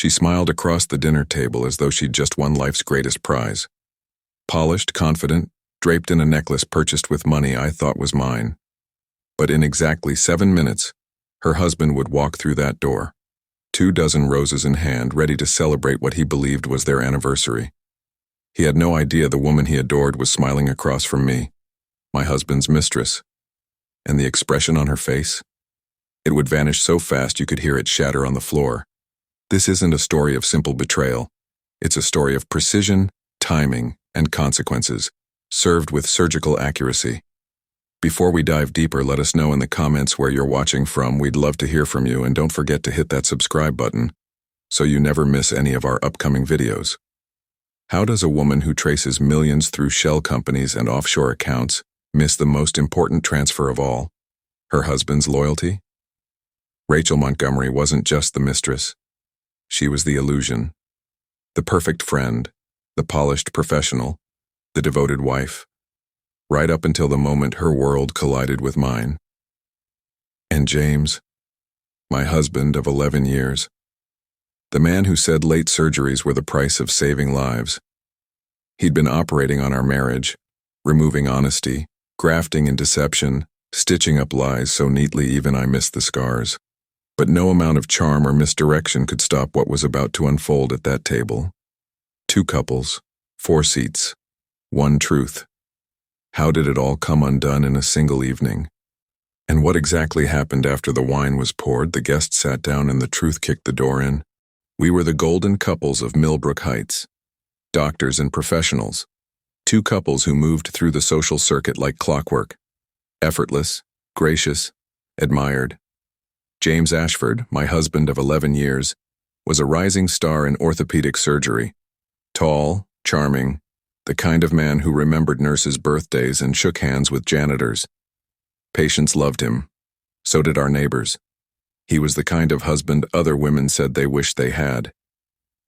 She smiled across the dinner table as though she'd just won life's greatest prize. Polished, confident, draped in a necklace purchased with money I thought was mine. But in exactly 7 minutes, her husband would walk through that door, 24 roses in hand, ready to celebrate what he believed was their anniversary. He had no idea the woman he adored was smiling across from me, my husband's mistress. And the expression on her face? It would vanish so fast you could hear it shatter on the floor. This isn't a story of simple betrayal. It's a story of precision, timing, and consequences, served with surgical accuracy. Before we dive deeper, let us know in the comments where you're watching from. We'd love to hear from you, and don't forget to hit that subscribe button so you never miss any of our upcoming videos. How does a woman who traces millions through shell companies and offshore accounts miss the most important transfer of all, her husband's loyalty? Rachel Montgomery wasn't just the mistress. She was the illusion, the perfect friend, the polished professional, the devoted wife, right up until the moment her world collided with mine. And James, my husband of 11 years, the man who said late surgeries were the price of saving lives. He'd been operating on our marriage, removing honesty, grafting in deception, stitching up lies so neatly even I missed the scars. But no amount of charm or misdirection could stop what was about to unfold at that table. 2 couples, 4 seats, 1 truth. How did it all come undone in a single evening? And what exactly happened after the wine was poured, the guests sat down, and the truth kicked the door in? We were the golden couples of Millbrook Heights, doctors and professionals, 2 couples who moved through the social circuit like clockwork, effortless, gracious, admired. James Ashford, my husband of 11 years, was a rising star in orthopedic surgery. Tall, charming, the kind of man who remembered nurses' birthdays and shook hands with janitors. Patients loved him. So did our neighbors. He was the kind of husband other women said they wished they had.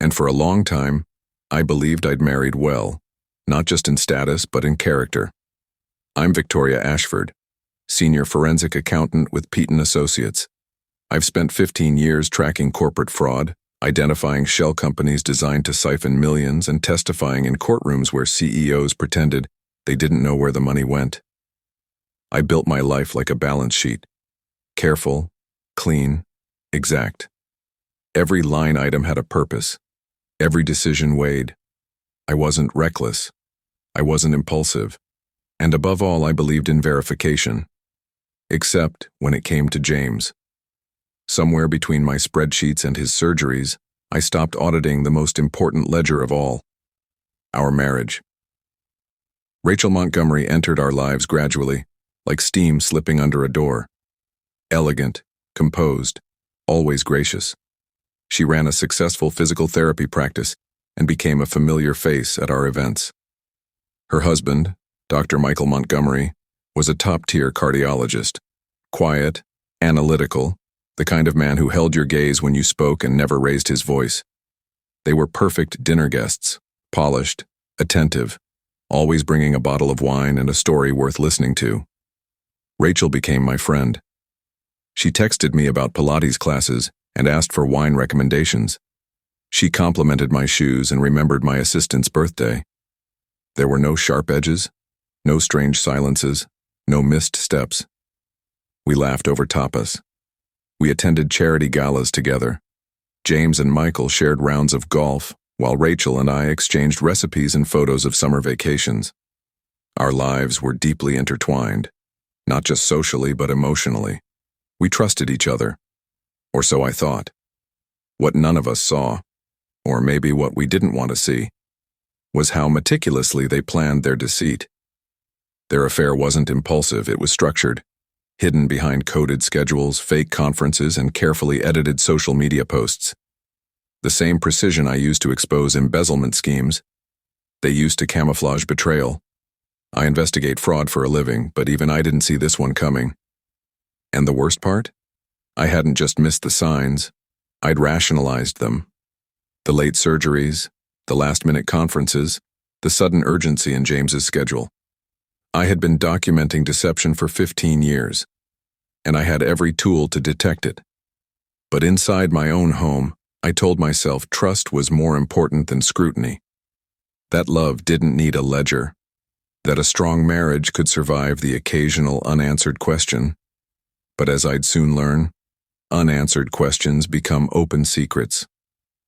And for a long time, I believed I'd married well, not just in status but in character. I'm Victoria Ashford, senior forensic accountant with Peton Associates. I've spent 15 years tracking corporate fraud, identifying shell companies designed to siphon millions, and testifying in courtrooms where CEOs pretended they didn't know where the money went. I built my life like a balance sheet. Careful, clean, exact. Every line item had a purpose. Every decision weighed. I wasn't reckless. I wasn't impulsive. And above all, I believed in verification. Except when it came to James. Somewhere between my spreadsheets and his surgeries, I stopped auditing the most important ledger of all, our marriage. Rachel Montgomery entered our lives gradually, like steam slipping under a door. Elegant, composed, always gracious. She ran a successful physical therapy practice and became a familiar face at our events. Her husband, Dr. Michael Montgomery, was a top-tier cardiologist, quiet, analytical, the kind of man who held your gaze when you spoke and never raised his voice. They were perfect dinner guests, polished, attentive, always bringing a bottle of wine and a story worth listening to. Rachel became my friend. She texted me about Pilates classes and asked for wine recommendations. She complimented my shoes and remembered my assistant's birthday. There were no sharp edges, no strange silences, no missed steps. We laughed over tapas. We attended charity galas together. James and Michael shared rounds of golf, while Rachel and I exchanged recipes and photos of summer vacations. Our lives were deeply intertwined, not just socially but emotionally. We trusted each other, or so I thought. What none of us saw, or maybe what we didn't want to see, was how meticulously they planned their deceit. Their affair wasn't impulsive, it was structured, hidden behind coded schedules, fake conferences, and carefully edited social media posts. The same precision I used to expose embezzlement schemes, they used to camouflage betrayal. I investigate fraud for a living, but even I didn't see this one coming. And the worst part? I hadn't just missed the signs, I'd rationalized them. The late surgeries, the last-minute conferences, the sudden urgency in James's schedule. I had been documenting deception for 15 years, and I had every tool to detect it. But inside my own home, I told myself trust was more important than scrutiny. That love didn't need a ledger. That a strong marriage could survive the occasional unanswered question. But as I'd soon learn, unanswered questions become open secrets,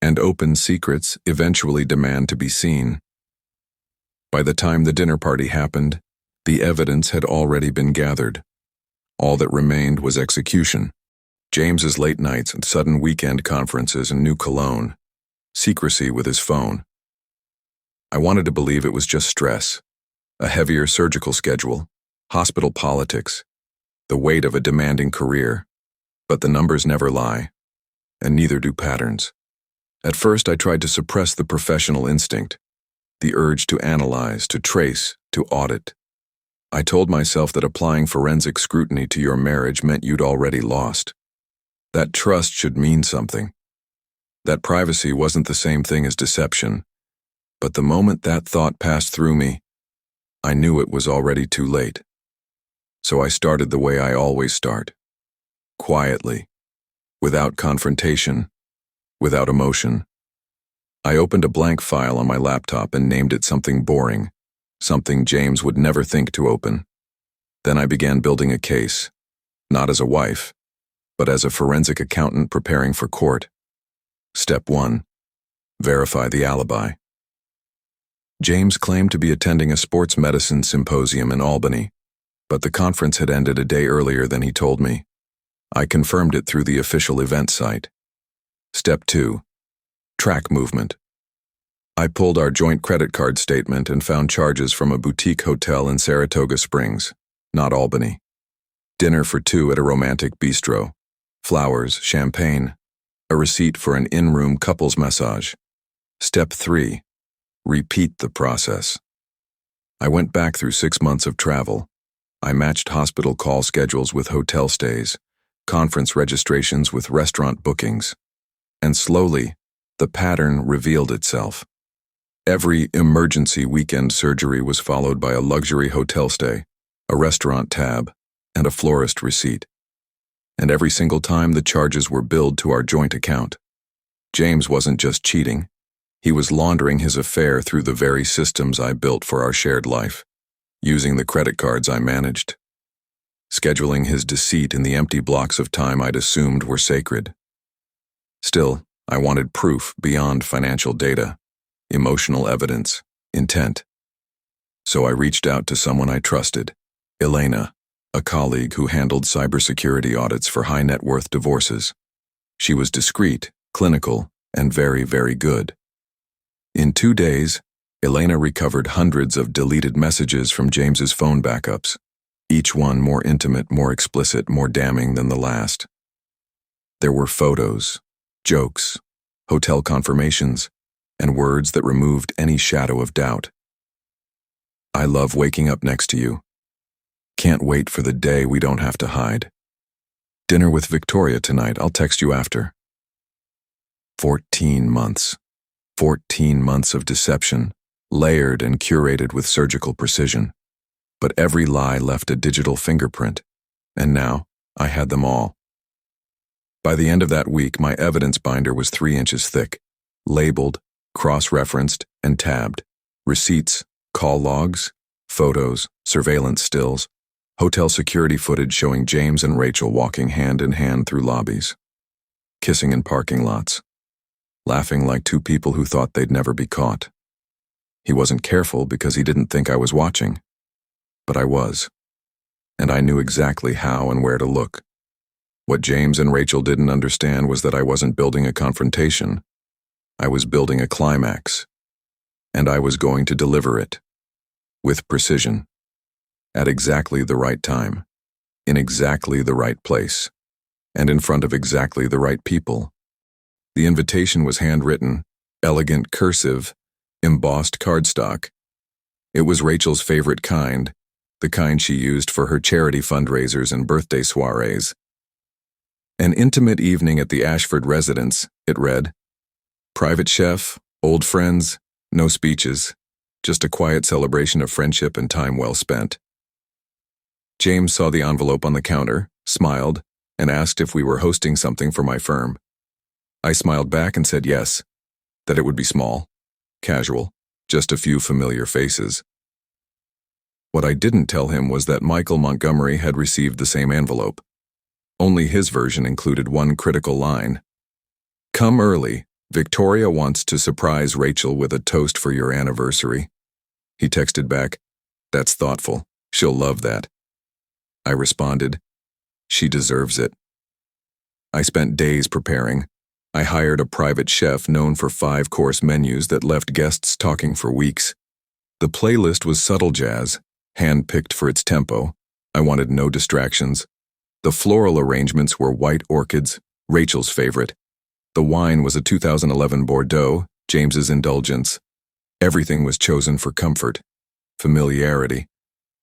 and open secrets eventually demand to be seen. By the time the dinner party happened, the evidence had already been gathered. All that remained was execution. James's late nights and sudden weekend conferences in New Cologne, secrecy with his phone. I wanted to believe it was just stress, a heavier surgical schedule, hospital politics, the weight of a demanding career. But the numbers never lie, and neither do patterns. At first I tried to suppress the professional instinct, the urge to analyze, to trace, to audit. I told myself that applying forensic scrutiny to your marriage meant you'd already lost. That trust should mean something. That privacy wasn't the same thing as deception. But the moment that thought passed through me, I knew it was already too late. So I started the way I always start. Quietly, without confrontation, without emotion. I opened a blank file on my laptop and named it something boring, something James would never think to open. Then I began building a case, not as a wife, but as a forensic accountant preparing for court. Step 1. Verify the alibi. James claimed to be attending a sports medicine symposium in Albany, but the conference had ended a day earlier than he told me. I confirmed it through the official event site. Step 2. Track movement. I pulled our joint credit card statement and found charges from a boutique hotel in Saratoga Springs, not Albany. Dinner for 2 at a romantic bistro. Flowers, champagne. A receipt for an in-room couples massage. Step 3. Repeat the process. I went back through 6 months of travel. I matched hospital call schedules with hotel stays, conference registrations with restaurant bookings. And slowly, the pattern revealed itself. Every emergency weekend surgery was followed by a luxury hotel stay, a restaurant tab, and a florist receipt. And every single time the charges were billed to our joint account. James wasn't just cheating. He was laundering his affair through the very systems I built for our shared life, using the credit cards I managed, scheduling his deceit in the empty blocks of time I'd assumed were sacred. Still, I wanted proof beyond financial data, emotional evidence, intent. So I reached out to someone I trusted, Elena, a colleague who handled cybersecurity audits for high-net-worth divorces. She was discreet, clinical, and very, very good. In 2 days, Elena recovered hundreds of deleted messages from James's phone backups, each one more intimate, more explicit, more damning than the last. There were photos, jokes, hotel confirmations, and words that removed any shadow of doubt. I love waking up next to you. Can't wait for the day we don't have to hide. Dinner with Victoria tonight, I'll text you after. 14 months. 14 months of deception, layered and curated with surgical precision. But every lie left a digital fingerprint, and now I had them all. By the end of that week, my evidence binder was 3 inches thick, labeled, cross-referenced, and tabbed. Receipts, call logs, photos, surveillance stills, hotel security footage showing James and Rachel walking hand in hand through lobbies, kissing in parking lots, laughing like 2 people who thought they'd never be caught. He wasn't careful because he didn't think I was watching. But I was. And I knew exactly how and where to look. What James and Rachel didn't understand was that I wasn't building a confrontation. I was building a climax. And I was going to deliver it. With precision. At exactly the right time. In exactly the right place. And in front of exactly the right people. The invitation was handwritten, elegant cursive, embossed cardstock. It was Rachel's favorite kind, the kind she used for her charity fundraisers and birthday soirees. An intimate evening at the Ashford residence, it read. Private chef, old friends, no speeches, just a quiet celebration of friendship and time well spent. James saw the envelope on the counter, smiled, and asked if we were hosting something for my firm. I smiled back and said yes, that it would be small, casual, just a few familiar faces. What I didn't tell him was that Michael Montgomery had received the same envelope. Only his version included one critical line. "Come early. Victoria wants to surprise Rachel with a toast for your anniversary." He texted back, "That's thoughtful. She'll love that." I responded, "She deserves it." I spent days preparing. I hired a private chef known for 5-course menus that left guests talking for weeks. The playlist was subtle jazz, hand-picked for its tempo. I wanted no distractions. The floral arrangements were white orchids, Rachel's favorite. The wine was a 2011 Bordeaux, James's indulgence. Everything was chosen for comfort, familiarity,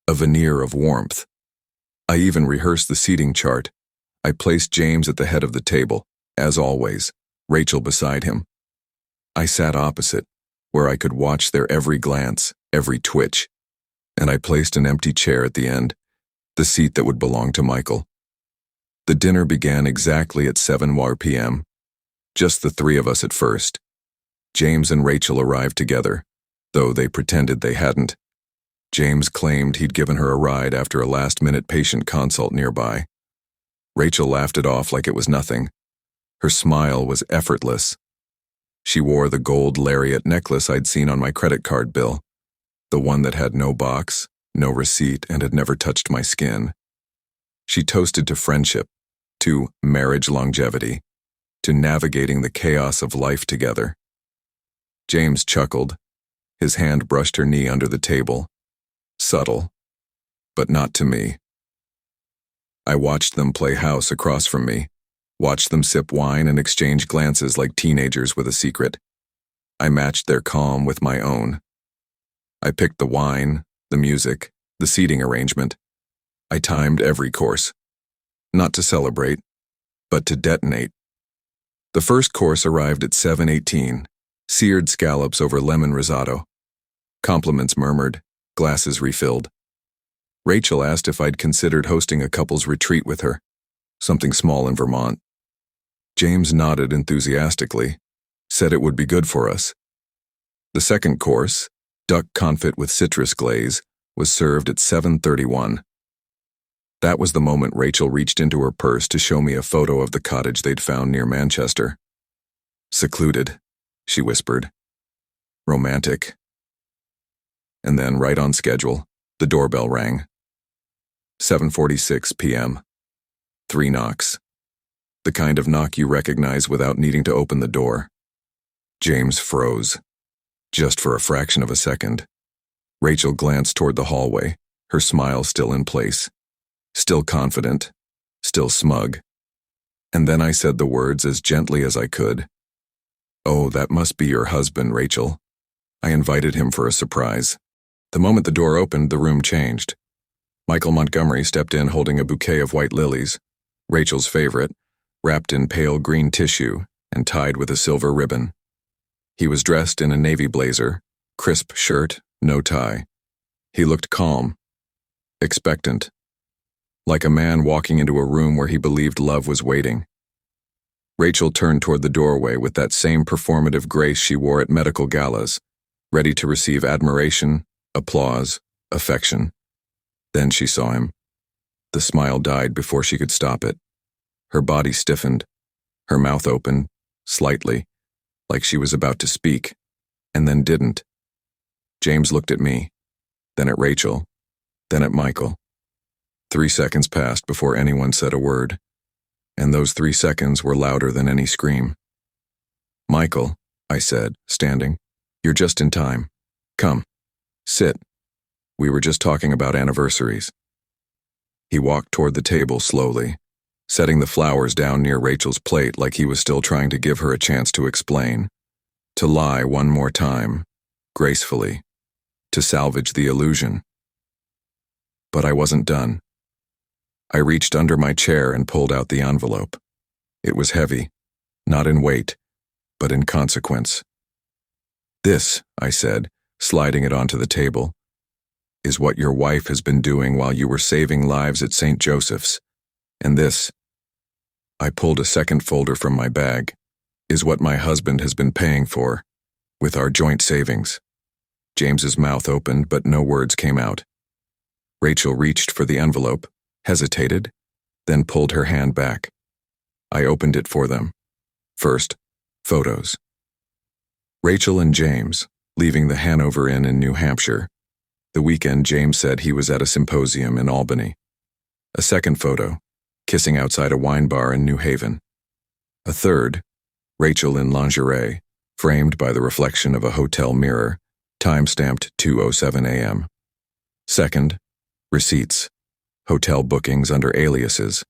a veneer of warmth. I even rehearsed the seating chart. I placed James at the head of the table, as always, Rachel beside him. I sat opposite, where I could watch their every glance, every twitch. And I placed an empty chair at the end, the seat that would belong to Michael. The dinner began exactly at 7 p.m. Just the three of us at first. James and Rachel arrived together, though they pretended they hadn't. James claimed he'd given her a ride after a last-minute patient consult nearby. Rachel laughed it off like it was nothing. Her smile was effortless. She wore the gold lariat necklace I'd seen on my credit card bill, the one that had no box, no receipt, and had never touched my skin. She toasted to friendship, to marriage longevity, to navigating the chaos of life together. James chuckled. His hand brushed her knee under the table. Subtle, but not to me. I watched them play house across from me, watched them sip wine and exchange glances like teenagers with a secret. I matched their calm with my own. I picked the wine, the music, the seating arrangement. I timed every course. Not to celebrate, but to detonate. The first course arrived at 7:18, seared scallops over lemon risotto. Compliments murmured, glasses refilled. Rachel asked if I'd considered hosting a couple's retreat with her, something small in Vermont. James nodded enthusiastically, said it would be good for us. The second course, duck confit with citrus glaze, was served at 7:31. That was the moment Rachel reached into her purse to show me a photo of the cottage they'd found near Manchester. "Secluded," she whispered. "Romantic." And then, right on schedule, the doorbell rang. 7:46 p.m. 3 knocks. The kind of knock you recognize without needing to open the door. James froze. Just for a fraction of a second. Rachel glanced toward the hallway, her smile still in place. Still confident. Still smug. And then I said the words as gently as I could. "Oh, that must be your husband, Rachel." I invited him for a surprise. The moment the door opened, the room changed. Michael Montgomery stepped in holding a bouquet of white lilies, Rachel's favorite, wrapped in pale green tissue and tied with a silver ribbon. He was dressed in a navy blazer, crisp shirt, no tie. He looked calm, expectant, like a man walking into a room where he believed love was waiting. Rachel turned toward the doorway with that same performative grace she wore at medical galas, ready to receive admiration, applause, affection. Then she saw him. The smile died before she could stop it. Her body stiffened, her mouth opened, slightly, like she was about to speak, and then didn't. James looked at me, then at Rachel, then at Michael. 3 seconds passed before anyone said a word, and those 3 seconds were louder than any scream. "Michael," I said, standing, "you're just in time. Come, sit. We were just talking about anniversaries." He walked toward the table slowly, setting the flowers down near Rachel's plate like he was still trying to give her a chance to explain, to lie one more time, gracefully, to salvage the illusion. But I wasn't done. I reached under my chair and pulled out the envelope. It was heavy, not in weight, but in consequence. "This," I said, sliding it onto the table, "is what your wife has been doing while you were saving lives at St. Joseph's. And this," I pulled a second folder from my bag, is what my husband has been paying for, with our joint savings. James's mouth opened, but no words came out. Rachel reached for the envelope, hesitated, then pulled her hand back. I opened it for them. First, photos. Rachel and James, leaving the Hanover Inn in New Hampshire. The weekend, James said he was at a symposium in Albany. A second photo, kissing outside a wine bar in New Haven. A third, Rachel in lingerie, framed by the reflection of a hotel mirror, time-stamped 2:07 a.m. Second, receipts, hotel bookings under aliases,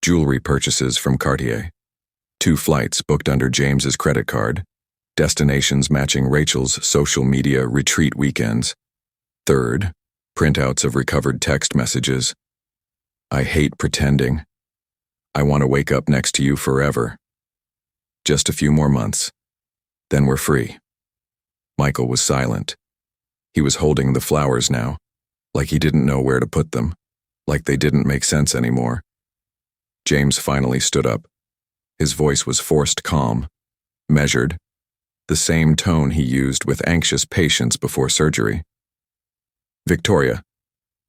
jewelry purchases from Cartier, 2 flights booked under James's credit card, destinations matching Rachel's social media retreat weekends. Third, printouts of recovered text messages. I hate pretending. I want to wake up next to you forever. Just a few more months. Then we're free. Michael was silent. He was holding the flowers now, like he didn't know where to put them, like they didn't make sense anymore. James finally stood up. His voice was forced calm, measured, the same tone he used with anxious patients before surgery. Victoria,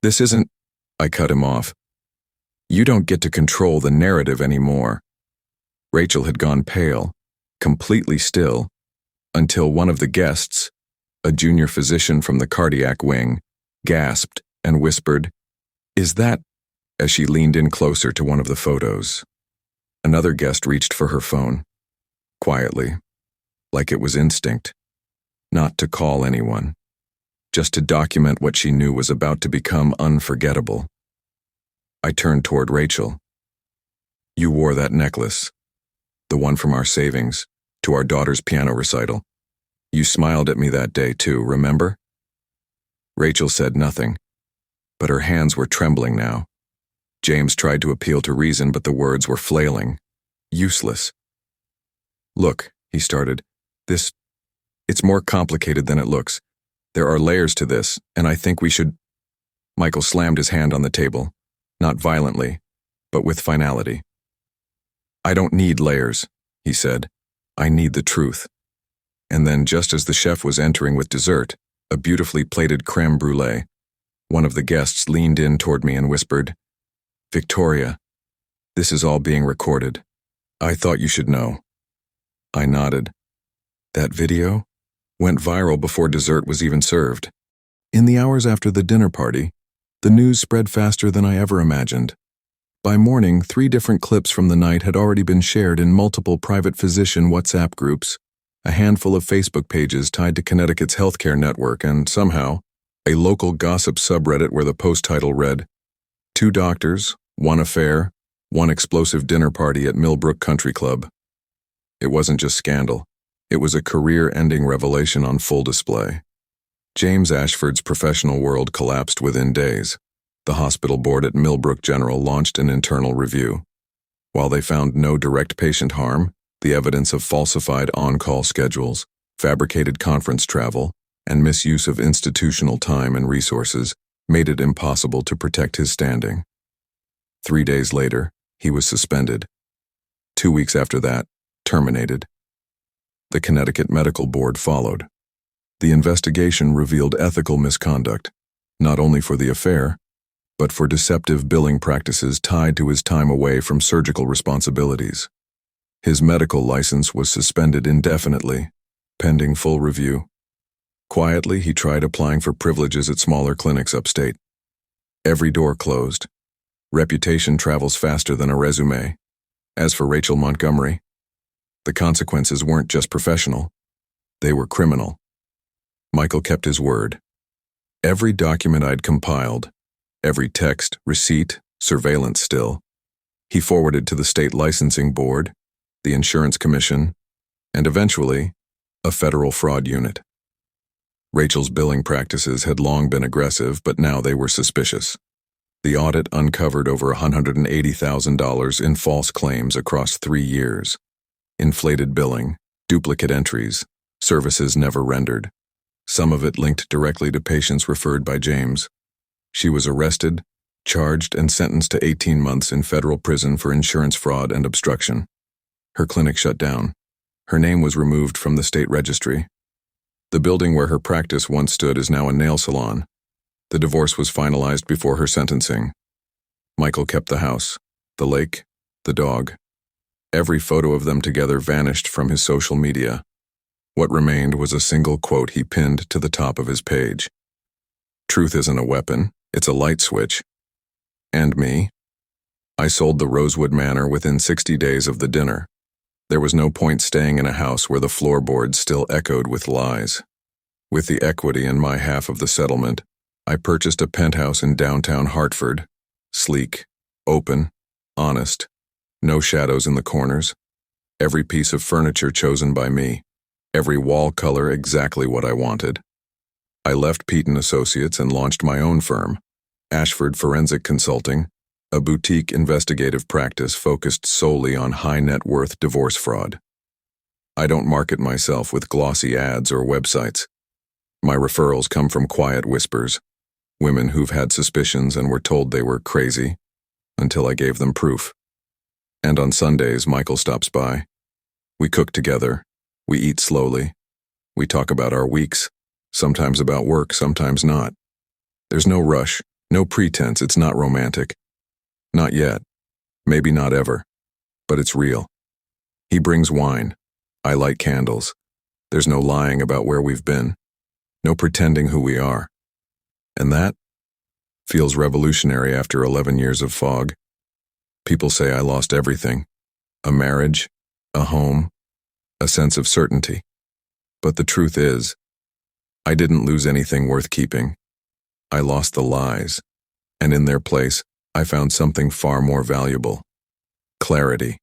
this isn't... I cut him off. You don't get to control the narrative anymore. Rachel had gone pale, completely still, until one of the guests, a junior physician from the cardiac wing, gasped and whispered, "Is that?" as she leaned in closer to one of the photos. Another guest reached for her phone, quietly, like it was instinct, not to call anyone, just to document what she knew was about to become unforgettable. I turned toward Rachel. You wore that necklace, the one from our savings, to our daughter's piano recital. You smiled at me that day too, remember? Rachel said nothing, but her hands were trembling now. James tried to appeal to reason, but the words were flailing, useless. Look, he started, it's more complicated than it looks. There are layers to this, and I think we should... Michael slammed his hand on the table, not violently, but with finality. I don't need layers, he said. I need the truth. And then, just as the chef was entering with dessert, a beautifully plated crème brûlée, one of the guests leaned in toward me and whispered, Victoria, this is all being recorded. I thought you should know. I nodded. That video went viral before dessert was even served. In the hours after the dinner party, the news spread faster than I ever imagined. By morning, 3 different clips from the night had already been shared in multiple private physician WhatsApp groups, a handful of Facebook pages tied to Connecticut's healthcare network, and somehow, a local gossip subreddit where the post title read, 2 doctors, 1 affair, 1 explosive dinner party at Millbrook Country Club. It wasn't just scandal. It was a career-ending revelation on full display. James Ashford's professional world collapsed within days. The hospital board at Millbrook General launched an internal review. While they found no direct patient harm, the evidence of falsified on-call schedules, fabricated conference travel, and misuse of institutional time and resources made it impossible to protect his standing. 3 days later, he was suspended. 2 weeks after that, terminated. The Connecticut Medical Board followed. The investigation revealed ethical misconduct, not only for the affair, but for deceptive billing practices tied to his time away from surgical responsibilities. His medical license was suspended indefinitely, pending full review. Quietly, he tried applying for privileges at smaller clinics upstate. Every door closed. Reputation travels faster than a resume. As for Rachel Montgomery, the consequences weren't just professional, they were criminal. Michael kept his word. Every document I'd compiled, every text, receipt, surveillance still, he forwarded to the state licensing board, the insurance commission, and eventually, a federal fraud unit. Rachel's billing practices had long been aggressive, but now they were suspicious. The audit uncovered over $180,000 in false claims across 3 years. Inflated billing, duplicate entries, services never rendered. Some of it linked directly to patients referred by James. She was arrested, charged, and sentenced to 18 months in federal prison for insurance fraud and obstruction. Her clinic shut down. Her name was removed from the state registry. The building where her practice once stood is now a nail salon. The divorce was finalized before her sentencing. Michael kept the house, the lake, the dog. Every photo of them together vanished from his social media. What remained was a single quote he pinned to the top of his page. "Truth isn't a weapon, it's a light switch." And me? I sold the Rosewood Manor within 60 days of the dinner. There was no point staying in a house where the floorboards still echoed with lies. With the equity in my half of the settlement, I purchased a penthouse in downtown Hartford. Sleek, open, honest, no shadows in the corners. Every piece of furniture chosen by me. Every wall color exactly what I wanted. I left Pete & Associates and launched my own firm, Ashford Forensic Consulting, a boutique investigative practice focused solely on high-net-worth divorce fraud. I don't market myself with glossy ads or websites. My referrals come from quiet whispers, women who've had suspicions and were told they were crazy, until I gave them proof. And on Sundays, Michael stops by. We cook together. We eat slowly. We talk about our weeks, sometimes about work, sometimes not. There's no rush, no pretense, it's not romantic. Not yet. Maybe not ever. But it's real. He brings wine. I light candles. There's no lying about where we've been. No pretending who we are. And that feels revolutionary after 11 years of fog. People say I lost everything. A marriage, a home, a sense of certainty. But the truth is, I didn't lose anything worth keeping. I lost the lies. And in their place, I found something far more valuable. Clarity.